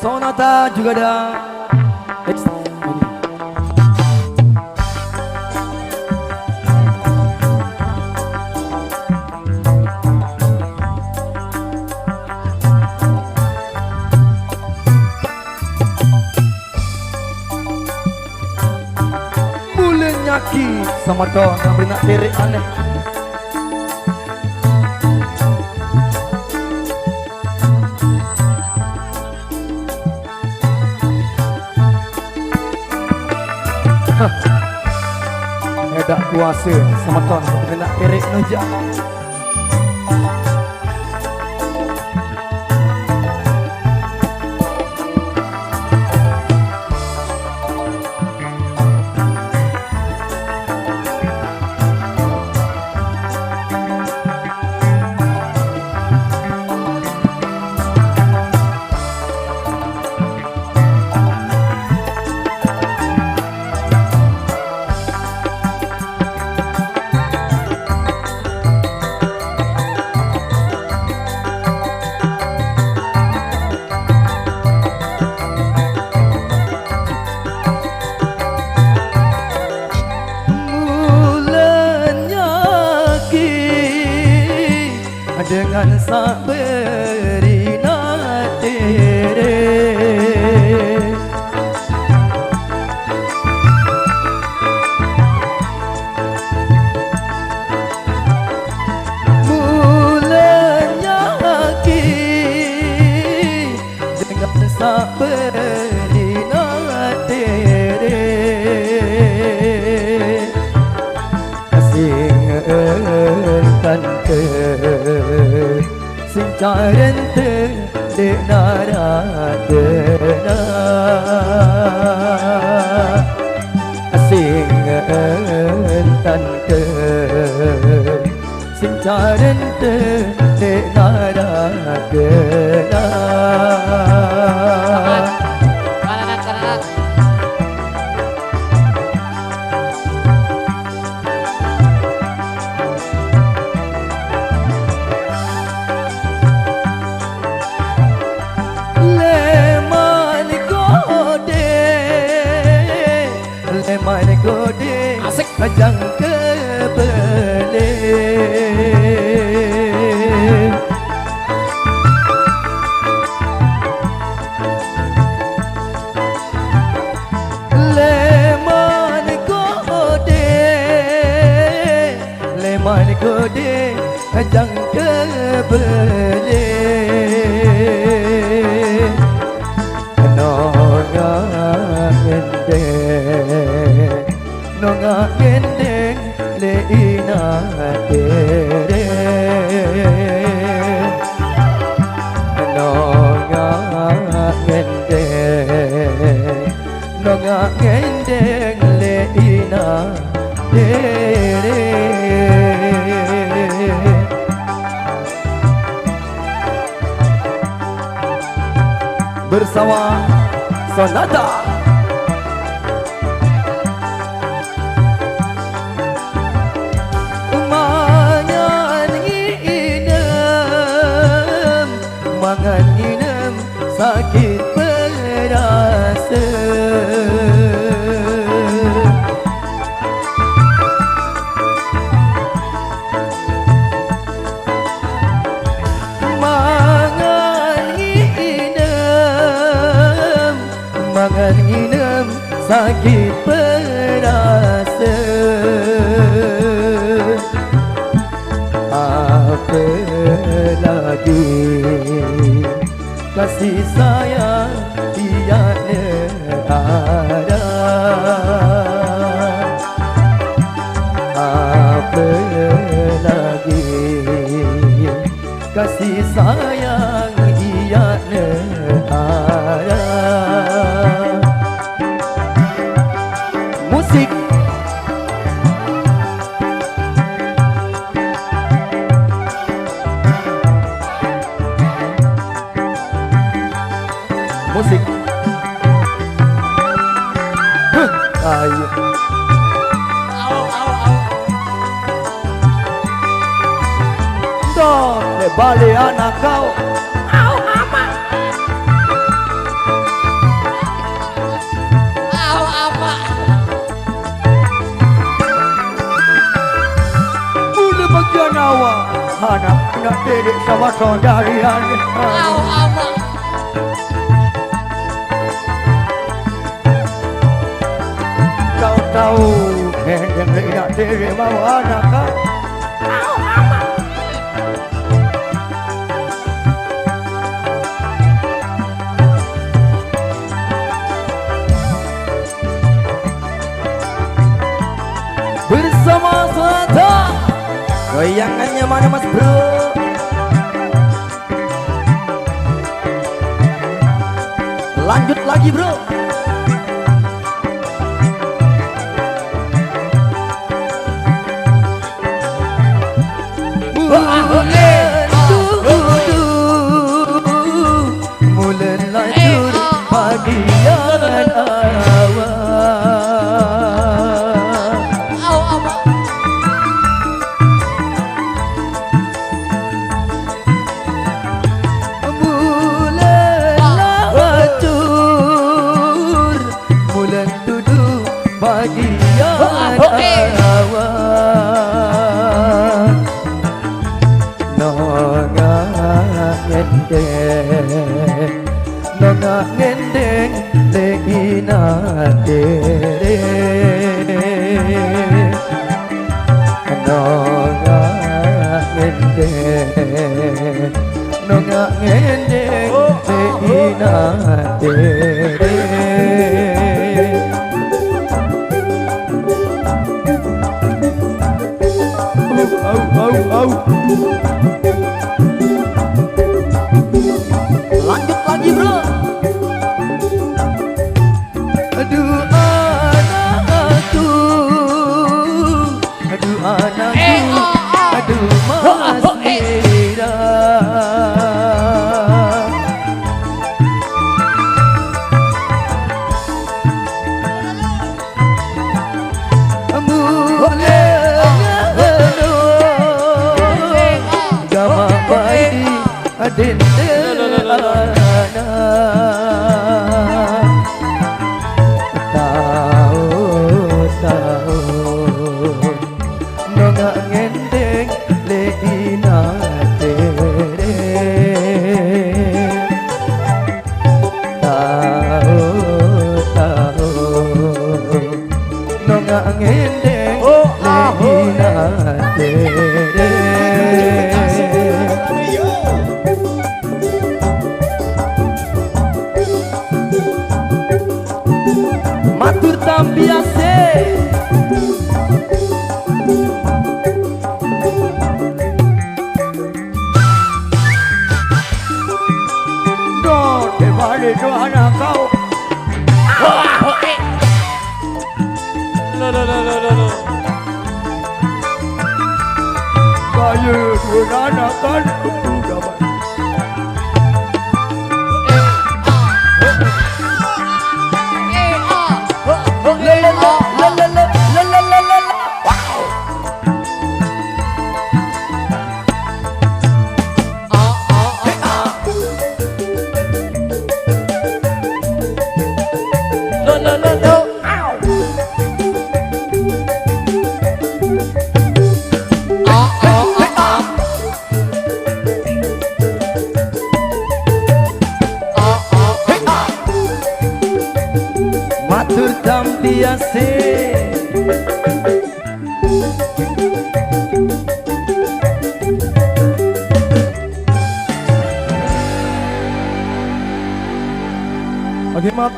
Sonata juga ada. Boleh nyaki sama dong yang beri nak tirik aneh. Edak kuasa sama ton kena erik nujak. Dengan saberi natere mulanya lagi dengan saberi natere asing tante Sincaran te naradana asing tante Sincaran te naradana Mana kode asik kajang kebele Leman kode kajang kebele Nonga gendeng Nonga gendeng leina tere Nonga gendeng leina tere Bersama Sonata Mangan nginem sakit perasa Mangan nginem sakit perasa Apa lagi kasih sayang tiada ada Apa lagi kasih sayang tiada ada Musik Musik ayo Dole balik anak kau Au amat anak didik sama saudarian. Tahu yang tidak diri mau anak kan. Bersama Selata goyangannya mana mas bro? Lanjut lagi bro. Mulan lanjut bagian awal. Bagian awal nongak ngendeng leina dere nongak ngendeng leina dere. Lanjut lagi bro. Aduh anakku, aduh anakku, aduh mas Mira. Nongak ngendeng leina dere tahu nongak ngendeng leina dere. Matur tampiase donde vale tu anak kau. Kayu tu anak kan matur tampiase. Oke, maaf.